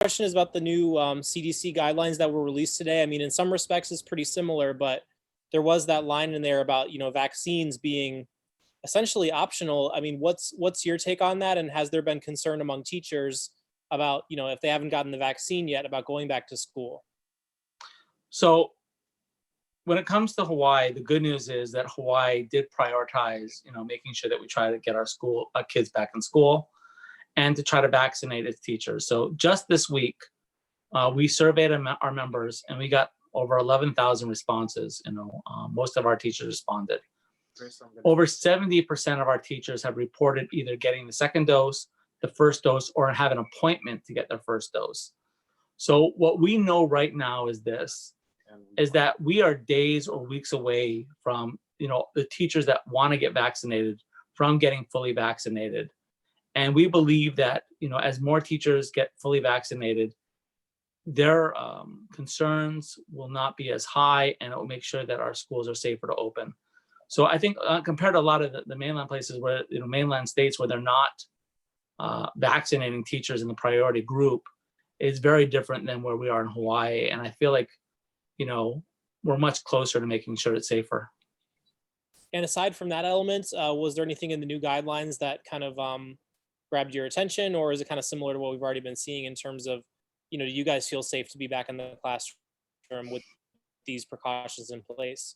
question is about the new CDC guidelines that were released today. I mean, in some respects, it's pretty similar, but there was that line in there about, vaccines being essentially optional. I mean, what's your take on that? And has there been concern among teachers about, if they haven't gotten the vaccine yet, about going back to school? So when it comes to Hawaii, the good news is that Hawaii did prioritize, making sure that we try to get our kids back in school and to try to vaccinate its teachers. So just this week, we surveyed our members and we got over 11,000 responses. Most of our teachers responded. Over 70% of our teachers have reported either getting the second dose, the first dose, or have an appointment to get their first dose. So what we know right now is that we are days or weeks away from, the teachers that want to get vaccinated from getting fully vaccinated. And we believe that, as more teachers get fully vaccinated, their concerns will not be as high, and it will make sure that our schools are safer to open. So I think compared to a lot of the mainland places where, mainland states where they're not vaccinating teachers in the priority group, is very different than where we are in Hawaii. And I feel like, we're much closer to making sure it's safer. And aside from that element, was there anything in the new guidelines that kind of grabbed your attention, or is it kind of similar to what we've already been seeing in terms of, do you guys feel safe to be back in the classroom with these precautions in place?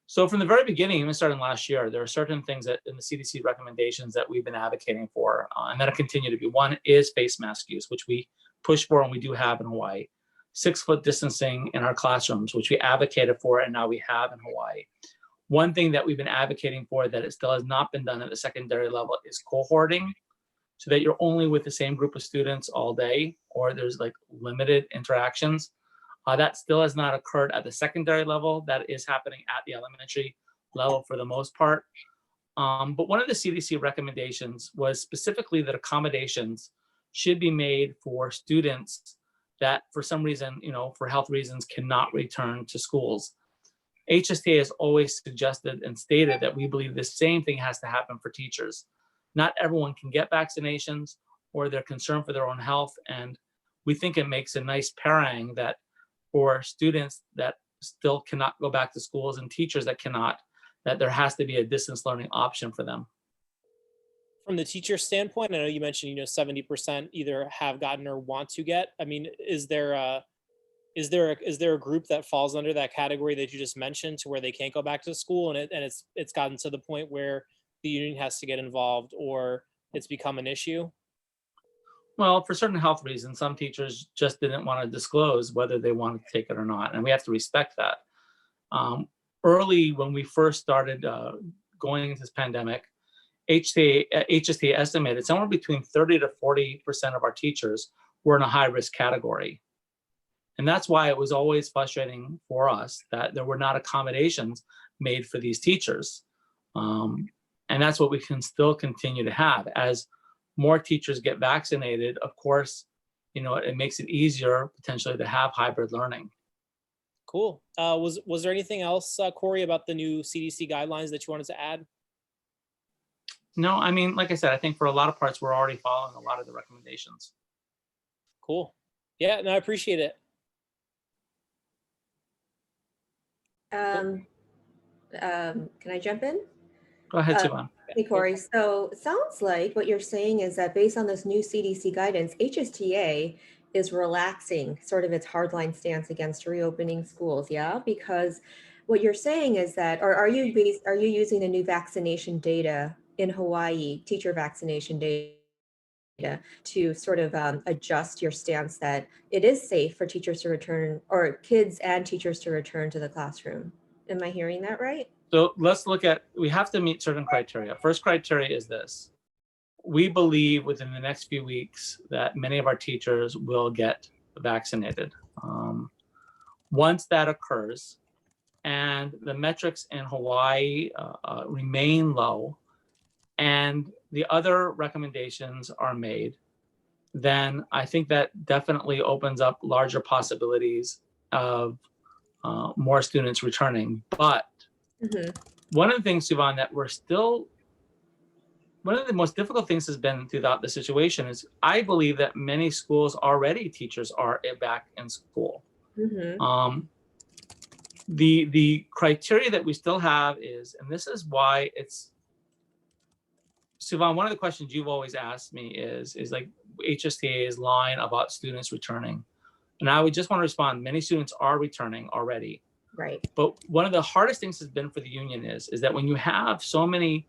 So from the very beginning, even starting last year, there are certain things that in the CDC recommendations that we've been advocating for, and that'll continue to be. One is face mask use, which we push for and we do have in Hawaii. 6-foot distancing in our classrooms, which we advocated for and now we have in Hawaii. One thing that we've been advocating for that it still has not been done at the secondary level is cohorting, so that you're only with the same group of students all day, or there's like limited interactions. That still has not occurred at the secondary level. That is happening at the elementary level for the most part. But one of the CDC recommendations was specifically that accommodations should be made for students that for some reason, for health reasons, cannot return to schools. HSTA has always suggested and stated that we believe the same thing has to happen for teachers. Not everyone can get vaccinations, or they're concerned for their own health. And we think it makes a nice pairing that for students that still cannot go back to schools and teachers that cannot, that there has to be a distance learning option for them. From the teacher standpoint, I know you mentioned, 70% either have gotten or want to get. I mean, is there a group that falls under that category that you just mentioned, to where they can't go back to school, and it's gotten to the point where the union has to get involved, or it's become an issue? Well, for certain health reasons, some teachers just didn't want to disclose whether they wanted to take it or not, and we have to respect that. Early when we first started going into this pandemic, HSTA estimated somewhere between 30 to 40% of our teachers were in a high-risk category. And that's why it was always frustrating for us that there were not accommodations made for these teachers. And that's what we can still continue to have. As more teachers get vaccinated, of course, it makes it easier potentially to have hybrid learning. Cool. Was there anything else, Corey, about the new CDC guidelines that you wanted to add? No, I mean, like I said, I think for a lot of parts, we're already following a lot of the recommendations. Cool. Yeah, no, I appreciate it. Can I jump in? Go ahead, Sivan. Hey, Corey. So it sounds like what you're saying is that based on this new CDC guidance, HSTA is relaxing sort of its hardline stance against reopening schools, yeah? Because what you're saying is that, or are you using the new vaccination data in Hawaii, teacher vaccination data, to sort of adjust your stance that it is safe for teachers to return, or kids and teachers to return to the classroom? Am I hearing that right? So let's look at, we have to meet certain criteria. First criteria is this. We believe within the next few weeks that many of our teachers will get vaccinated. Once that occurs and the metrics in Hawaii remain low and the other recommendations are made, then I think that definitely opens up larger possibilities of more students returning. But one of the things, Sivan, that we're still one of the most difficult things has been throughout the situation is I believe that many schools already teachers are back in school. Mm-hmm. The criteria that we still have is, and this is why it's, Sivan, one of the questions you've always asked me is like HSTA's line about students returning. And I would just want to respond, many students are returning already. Right. But one of the hardest things has been for the union is that when you have so many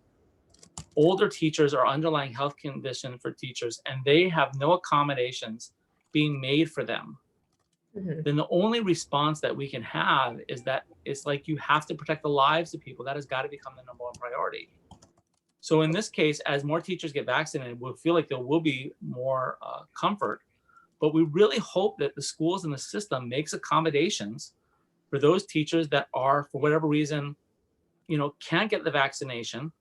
older teachers or underlying health condition for teachers and they have no accommodations being made for them, Mm-hmm. then the only response that we can have is that it's like you have to protect the lives of people. That has got to become the number one priority. So in this case, as more teachers get vaccinated, we'll feel like there will be more comfort. But we really hope that the schools and the system makes accommodations for those teachers that are, for whatever reason, can't get the vaccination,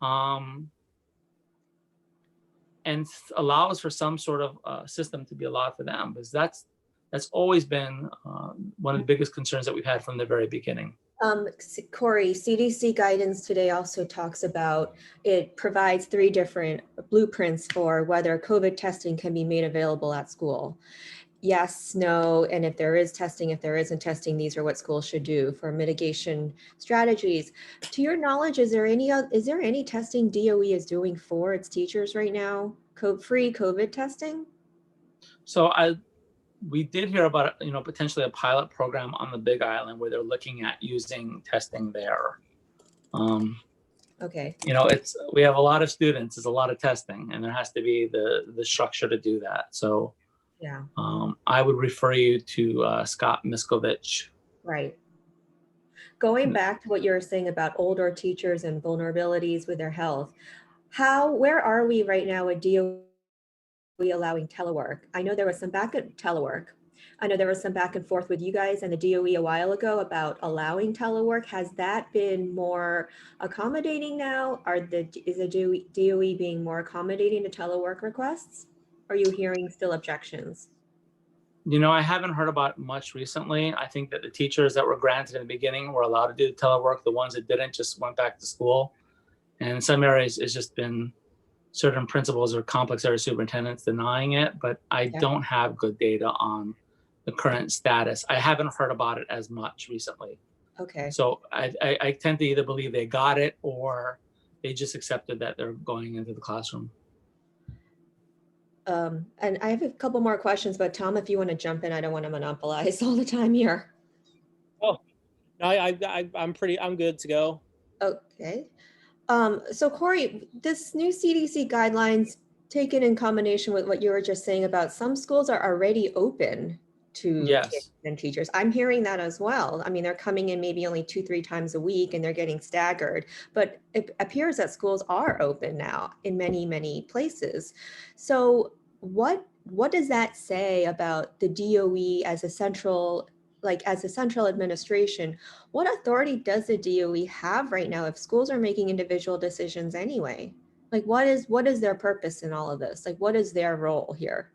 and allows for some sort of system to be allowed for them, because that's always been one of the biggest concerns that we've had from the very beginning. Corey, CDC guidance today also talks about, it provides 3 different blueprints for whether COVID testing can be made available at school. Yes, no, and if there is testing, if there isn't testing, these are what schools should do for mitigation strategies. To your knowledge, is there any testing DOE is doing for its teachers right now? Free COVID testing? So we did hear about potentially a pilot program on the Big Island where they're looking at using testing there. Okay. We have a lot of students, there's a lot of testing, and there has to be the structure to do that. So yeah, I would refer you to Scott Miskovich. Right. Going back to what you were saying about older teachers and vulnerabilities with their health, where are we right now with DOE allowing telework? I know there was some back and forth with you guys and the DOE a while ago about allowing telework. Has that been more accommodating now? Is the DOE being more accommodating to telework requests? Are you hearing still objections? I haven't heard about much recently. I think that the teachers that were granted in the beginning were allowed to do telework. The ones that didn't just went back to school. And in some areas, it's just been certain principals or complex area superintendents denying it, but I don't have good data on the current status. I haven't heard about it as much recently. Okay. So I tend to either believe they got it or they just accepted that they're going into the classroom. And I have a couple more questions, but Tom, if you want to jump in, I don't want to monopolize all the time here. Oh, no, I'm good to go. Okay. So Corey, this new CDC guidelines taken in combination with what you were just saying about some schools are already open to kids and teachers. I'm hearing that as well. I mean, they're coming in maybe only 2-3 times a week and they're getting staggered, but it appears that schools are open now in many, many places. So what does that say about the DOE as a central administration? What authority does the DOE have right now if schools are making individual decisions anyway? Like, what is their purpose in all of this? Like, what is their role here?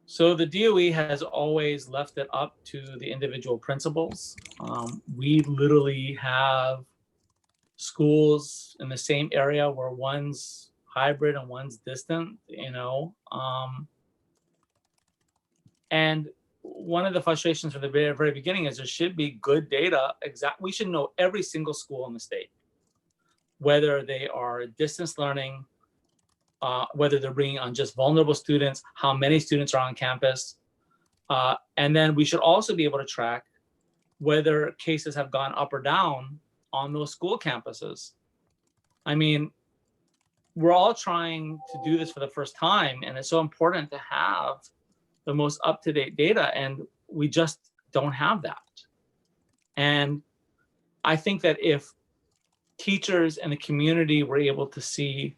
So the DOE has always left it up to the individual principals. We literally have schools in the same area where one's hybrid and one's distant, and one of the frustrations from the very, very beginning is there should be good data. We should know every single school in the state, whether they are distance learning, whether they're bringing on just vulnerable students, how many students are on campus. And then we should also be able to track whether cases have gone up or down on those school campuses. I mean, we're all trying to do this for the first time, and it's so important to have the most up-to-date data, and we just don't have that. And I think that if teachers and the community were able to see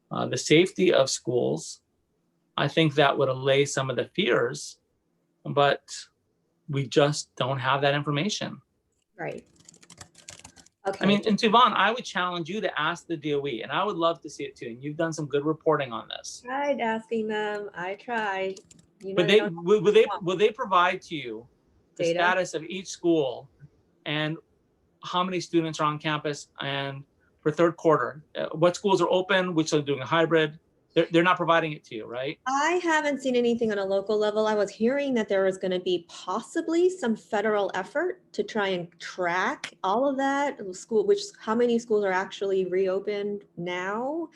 the safety of schools, I think that would allay some of the fears, but we just don't have that information. Right. Okay. I mean, and Sivan, I would challenge you to ask the DOE, and I would love to see it too. And you've done some good reporting on this. I tried asking them. I tried. But will they provide to you the data? Status of each school and how many students are on campus and for third quarter? What schools are open, which are doing a hybrid? They're not providing it to you, right? I haven't seen anything on a local level. I was hearing that there was going to be possibly some federal effort to try and track all of that how many schools are actually reopened now.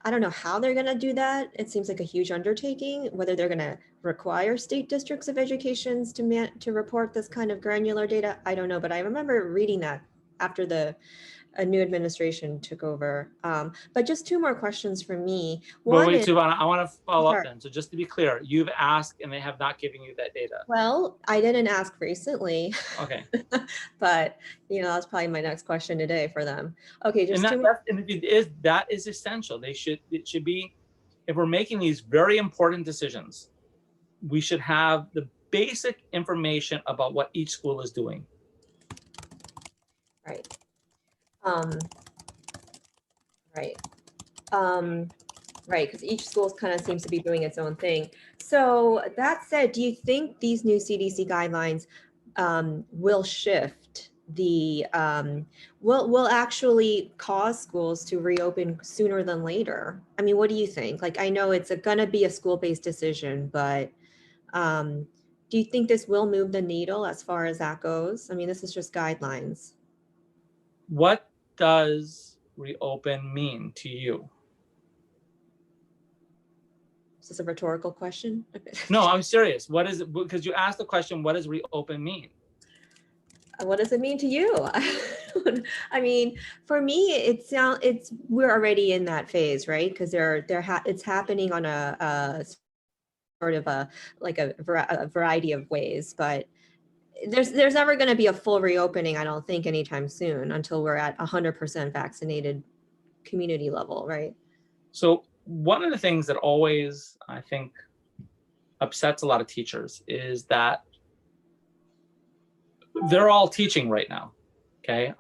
I don't know how they're going to do that. It seems like a huge undertaking, whether they're going to require state districts of educations to report this kind of granular data. I don't know, but I remember reading that after a new administration took over. But just two more questions from me. Well, One wait, is, Suvana, I want to follow up Sure. then. So just to be clear, you've asked and they have not given you that data. well, I didn't ask recently, Okay. but that's probably my next question today for them. Okay, just And two more. that is essential. It should be, if we're making these very important decisions, we should have the basic information about what each school is doing. Right. Right. Right, because each school kind of seems to be doing its own thing. So that said, do you think these new CDC guidelines will shift will actually cause schools to reopen sooner than later? I mean, what do you think? Like, I know it's going to be a school-based decision, but do you think this will move the needle as far as that goes? I mean, this is just guidelines. What does reopen mean to you? Is this a rhetorical question? No, I'm serious. What is it? Because you asked the question, what does reopen mean? What does it mean to you? I mean, for me, we're already in that phase, right? Because it's happening on a sort of a variety of ways, but there's never going to be a full reopening, I don't think, anytime soon until we're at 100% vaccinated community level, right? So one of the things that always, I think, upsets a lot of teachers is that they're all teaching right now. Okay.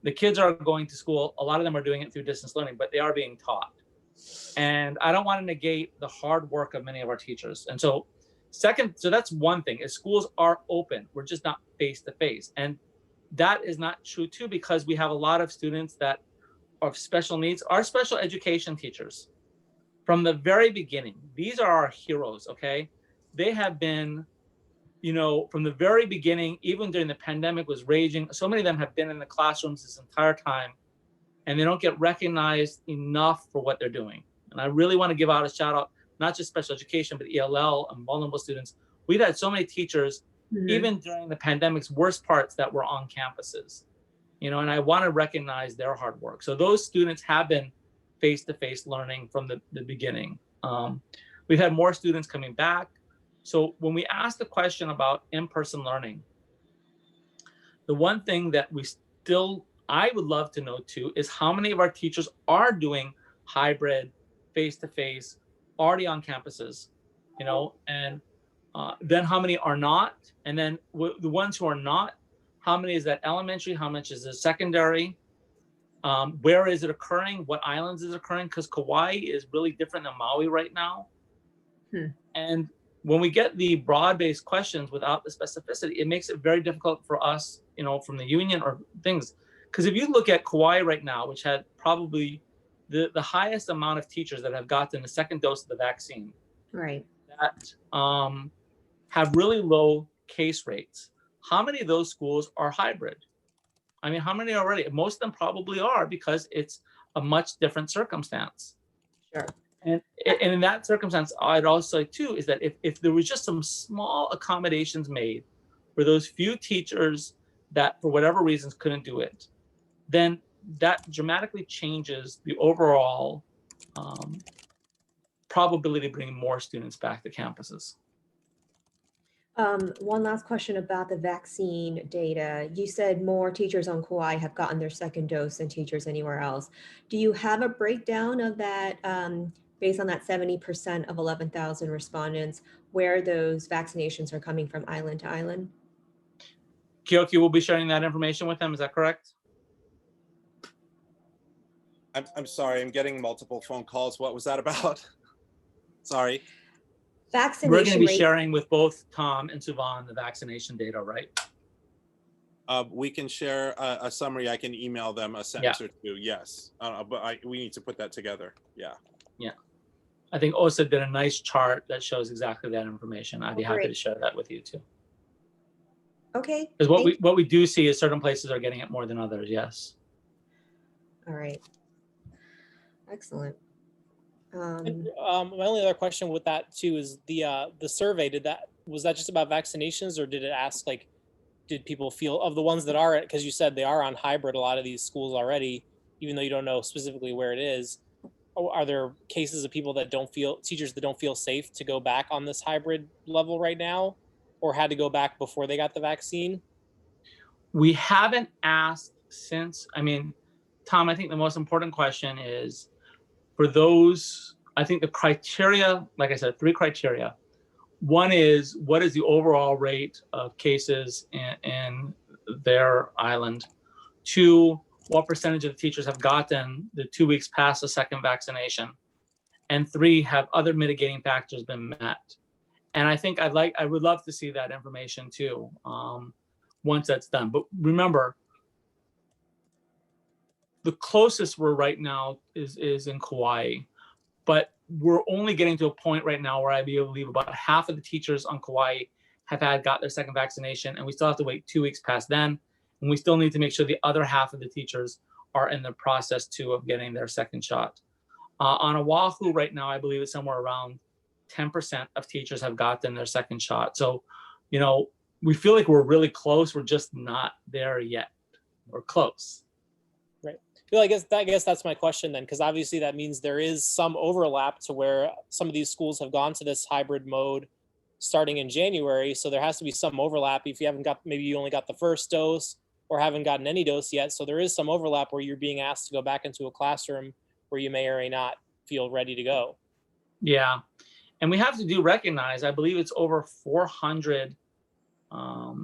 The kids are going to school. A lot of them are doing it through distance learning, but they are being taught. And I don't want to negate the hard work of many of our teachers. And so that's one thing, is schools are open. We're just not face to face. And that is not true too, because we have a lot of students that are special needs. Our special education teachers, from the very beginning, these are our heroes, okay? They have been, from the very beginning, even during the pandemic was raging, so many of them have been in the classrooms this entire time, and they don't get recognized enough for what they're doing. And I really want to give out a shout out, not just special education, but ELL and vulnerable students. We've had so many teachers, even during the pandemic's worst parts, that were on campuses, and I want to recognize their hard work. So those students have been face-to-face learning from the beginning. We've had more students coming back. So when we ask the question about in-person learning, the one thing that I would love to know too, is how many of our teachers are doing hybrid, face-to-face, already on campuses, and then how many are not? And then the ones who are not, how many is that elementary? How much is it secondary? Where is it occurring? What islands is it occurring? Because Kauai is really different than Maui right now. And when we get the broad-based questions without the specificity, it makes it very difficult for us, from the union or things. Because if you look at Kauai right now, which had probably the highest amount of teachers that have gotten the second dose of the vaccine, right, that have really low case rates, how many of those schools are hybrid? I mean, how many already? Most of them probably are, because it's a much different circumstance. Sure. And in that circumstance, I'd also say too, is that if there was just some small accommodations made for those few teachers that for whatever reasons couldn't do it, then that dramatically changes the overall probability of bringing more students back to campuses. One last question about the vaccine data. You said more teachers on Kauai have gotten their second dose than teachers anywhere else. Do you have a breakdown of that, based on that 70% of 11,000 respondents, where those vaccinations are coming from island to island? Kyoki will be sharing that information with them. Is that correct? I'm sorry, I'm getting multiple phone calls. What was that about? Sorry. Vaccination We're going to be rate. sharing with both Tom and Suvan the vaccination data, right? We can share a summary. I can email them a sentence or two. Yes, but we need to put that together. Yeah. Yeah. I think OSA did a nice chart that shows exactly that information. I'd be happy to share that with you too. Okay. Because what we do see is certain places are getting it more than others. Yes. All right. Excellent. And, my only other question with that too is the survey. Was that just about vaccinations, or did it ask like, did people feel of the ones that are, because you said they are on hybrid, a lot of these schools already, even though you don't know specifically where it is. Are there cases of people that teachers that don't feel safe to go back on this hybrid level right now, or had to go back before they got the vaccine? We haven't asked since, I mean, Tom, I think the most important question is for those, I think the criteria, like I said, 3 criteria. One is, what is the overall rate of cases in their island? 2, what percentage of the teachers have gotten the 2 weeks past the second vaccination? And 3, have other mitigating factors been met? And I think I would love to see that information too, once that's done. But remember, the closest we're right now is in Kauai, but we're only getting to a point right now where I believe about half of the teachers on Kauai have got their second vaccination, and we still have to wait 2 weeks past then. And we still need to make sure the other half of the teachers are in the process too of getting their second shot. On Oahu right now, I believe it's somewhere around 10% of teachers have gotten their second shot. So, you know, we feel like we're really close. We're just not there yet. We're close. Right. Well, I guess that's my question then, because obviously that means there is some overlap to where some of these schools have gone to this hybrid mode starting in January. So there has to be some overlap if you haven't got, maybe you only got the first dose or haven't gotten any dose yet. So there is some overlap where you're being asked to go back into a classroom where you may or may not feel ready to go. Yeah. And we have to recognize, I believe it's over 400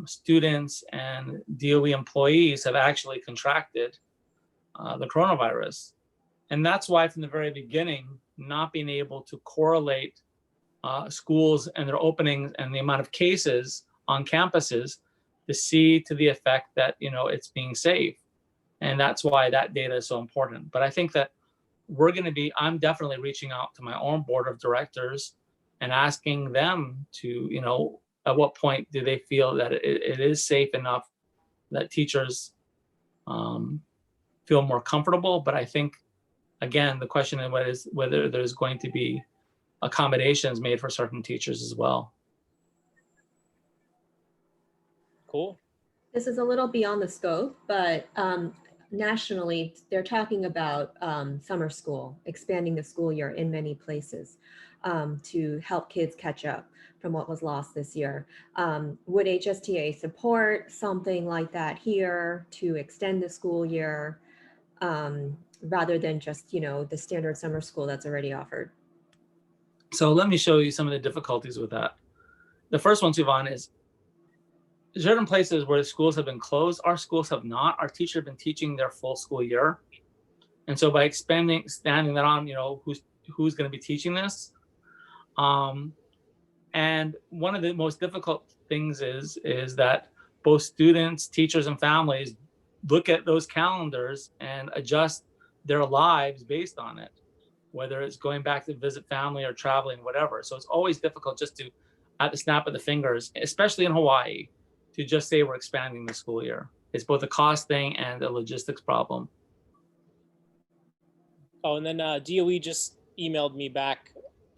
students and DOE employees have actually contracted the coronavirus. And that's why from the very beginning, not being able to correlate schools and their openings and the amount of cases on campuses to see to the effect that, you know, it's being safe. And that's why that data is so important. But I think that I'm definitely reaching out to my own board of directors and asking them to, you know, at what point do they feel that it is safe enough that teachers feel more comfortable. But I think, again, the question is whether there's going to be accommodations made for certain teachers as well. Cool. This is a little beyond the scope, but nationally, they're talking about summer school, expanding the school year in many places to help kids catch up from what was lost this year. Would HSTA support something like that here to extend the school year rather than just, you know, the standard summer school that's already offered? So let me show you some of the difficulties with that. The first one, Siobhan, is certain places where schools have been closed, our schools have not. Our teachers have been teaching their full school year. And so by expanding that on, you know, who's going to be teaching this. And one of the most difficult things is that both students, teachers, and families look at those calendars and adjust their lives based on it, whether it's going back to visit family or traveling, whatever. So it's always difficult just to, at the snap of the fingers, especially in Hawaii, to just say we're expanding the school year. It's both a cost thing and a logistics problem. Oh, and then DOE just emailed me back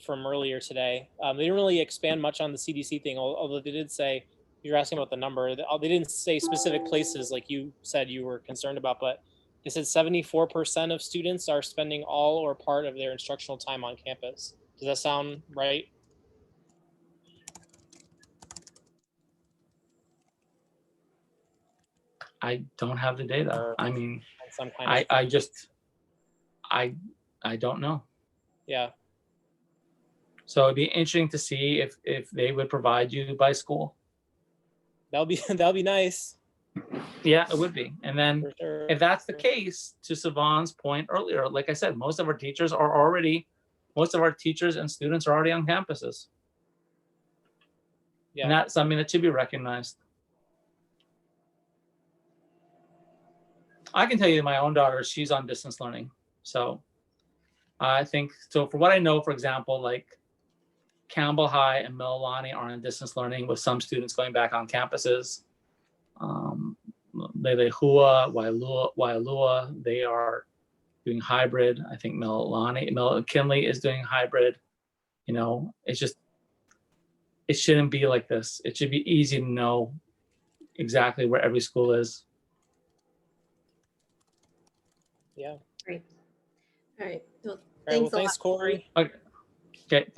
from earlier today. They didn't really expand much on the CDC thing, although they did say, you're asking about the number. They didn't say specific places like you said you were concerned about, but they said 74% of students are spending all or part of their instructional time on campus. Does that sound right? I don't have the data. Or I mean, some kind of I don't know. Yeah. So it'd be interesting to see if they would provide you by school. That'll be nice. Yeah, it would be. And then For sure. if that's the case, to Siobhan's point earlier, like I said, most of our teachers and students are already on campuses. Yeah. And that's something that should be recognized. I can tell you my own daughter, she's on distance learning. So I think, so for what I know, for example, like Campbell High and Mililani are on distance learning with some students going back on campuses. Lelehua, Waialua, they are doing hybrid. I think McKinley is doing hybrid. You know, it's just, it shouldn't be like this. It should be easy to know exactly where every school is. Yeah. Great. All right. Well, All right, well, thanks a lot. thanks, Corey. Okay, thank you.